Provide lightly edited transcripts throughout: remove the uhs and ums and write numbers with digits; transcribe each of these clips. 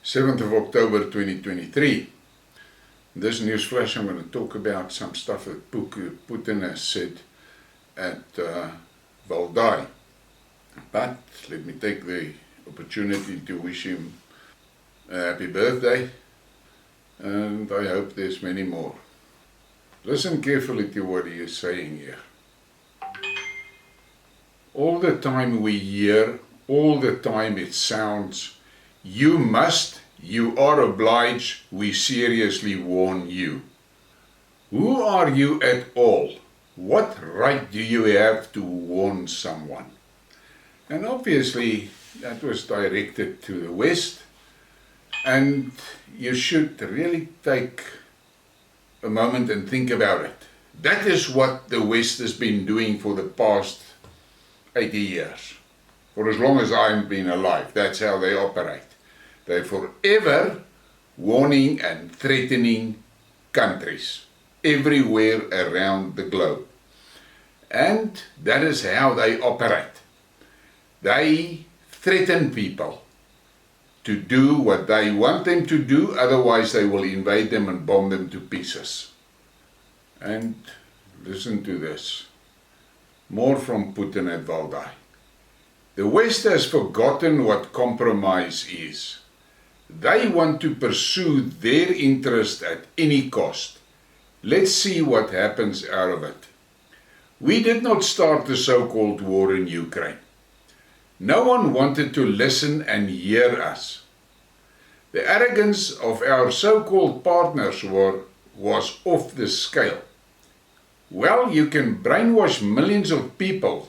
7th of October 2023. In this news flash, I'm going to talk about some stuff that Putin has said at Valdai. But let me take the opportunity to wish him a happy birthday, and I hope there's many more. Listen carefully to what he is saying here. All the time we hear, all the time it sounds, you must, you are obliged, we seriously warn you. Who are you at all? What right do you have to warn someone? And obviously that was directed to the West, and you should really take a moment and think about it. That is what the West has been doing for the past 80 years. For as long as I've been alive, that's how they operate. They're forever warning and threatening countries everywhere around the globe. And that is how they operate. They threaten people to do what they want them to do, otherwise they will invade them and bomb them to pieces. And listen to this. More from Putin at Valdai. The West has forgotten what compromise is. They want to pursue their interest at any cost. Let's see what happens out of it. We did not start the so-called war in Ukraine. No one wanted to listen and hear us. The arrogance of our so-called partners was off the scale. Well, you can brainwash millions of people,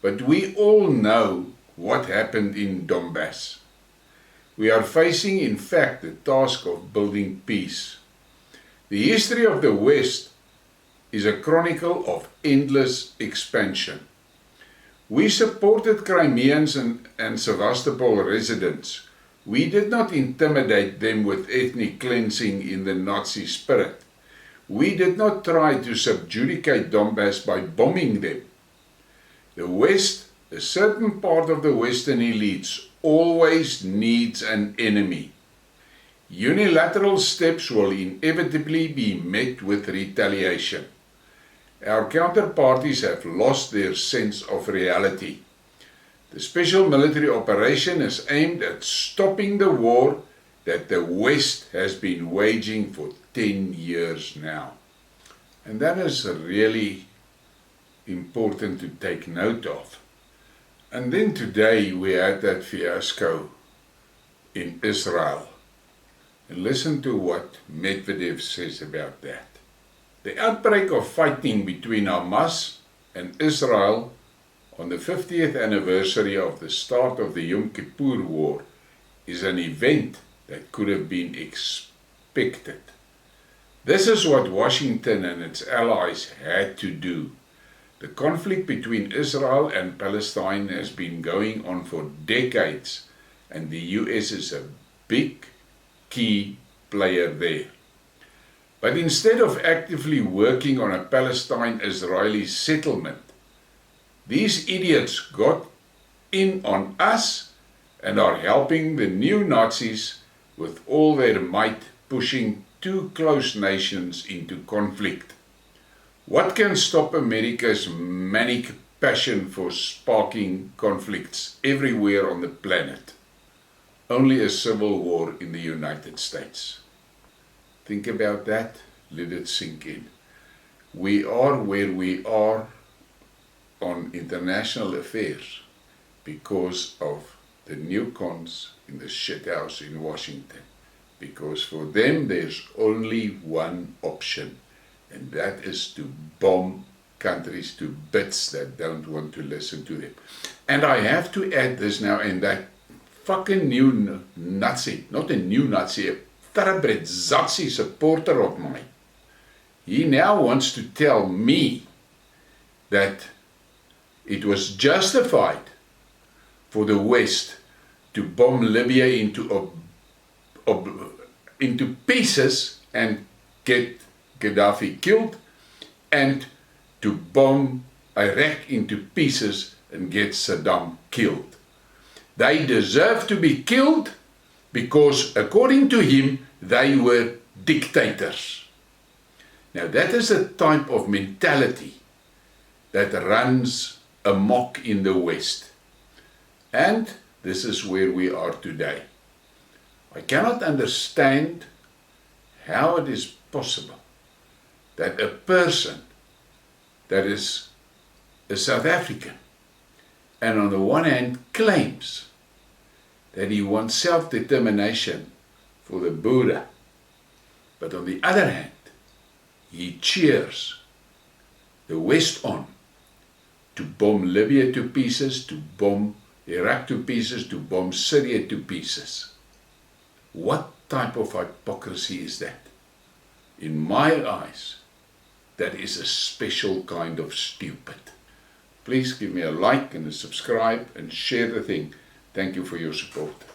but we all know what happened in Donbass. We are facing, in fact, the task of building peace. The history of the West is a chronicle of endless expansion. We supported Crimeans and Sevastopol residents. We did not intimidate them with ethnic cleansing in the Nazi spirit. We did not try to subjugate Donbass by bombing them. The West, a certain part of the Western elites, always needs an enemy. Unilateral steps will inevitably be met with retaliation. Our counterparties have lost their sense of reality. The special military operation is aimed at stopping the war that the West has been waging for 10 years now. And that is really important to take note of. And then today we had that fiasco in Israel. And listen to what Medvedev says about that. The outbreak of fighting between Hamas and Israel on the 50th anniversary of the start of the Yom Kippur War is an event that could have been expected. This is what Washington and its allies had to do. The conflict between Israel and Palestine has been going on for decades, and the US is a big key player there. But instead of actively working on a Palestine-Israeli settlement, these idiots got in on us and are helping the new Nazis with all their might, pushing two close nations into conflict. What can stop America's manic passion for sparking conflicts everywhere on the planet? Only a civil war in the United States. Think about that, let it sink in. We are where we are on international affairs because of the neocons in the shithouse in Washington. Because for them there's only one option, and that is to bomb countries to bits that don't want to listen to them. And I have to add this now, and that fucking new Nazi, not a new Nazi, a thoroughbred Zazi supporter of mine, he now wants to tell me that it was justified for the West to bomb Libya into pieces and get Gaddafi killed, and to bomb Iraq into pieces and get Saddam killed. They deserve to be killed because according to him, they were dictators. Now that is a type of mentality that runs amok in the West. And this is where we are today. I cannot understand how it is possible that a person that is a South African and on the one hand claims that he wants self-determination for the Buddha, but on the other hand he cheers the West on to bomb Libya to pieces, to bomb Iraq to pieces, to bomb Syria to pieces. What type of hypocrisy is that? In my eyes, that is a special kind of stupid. Please give me a like and a subscribe and share the thing. Thank you for your support.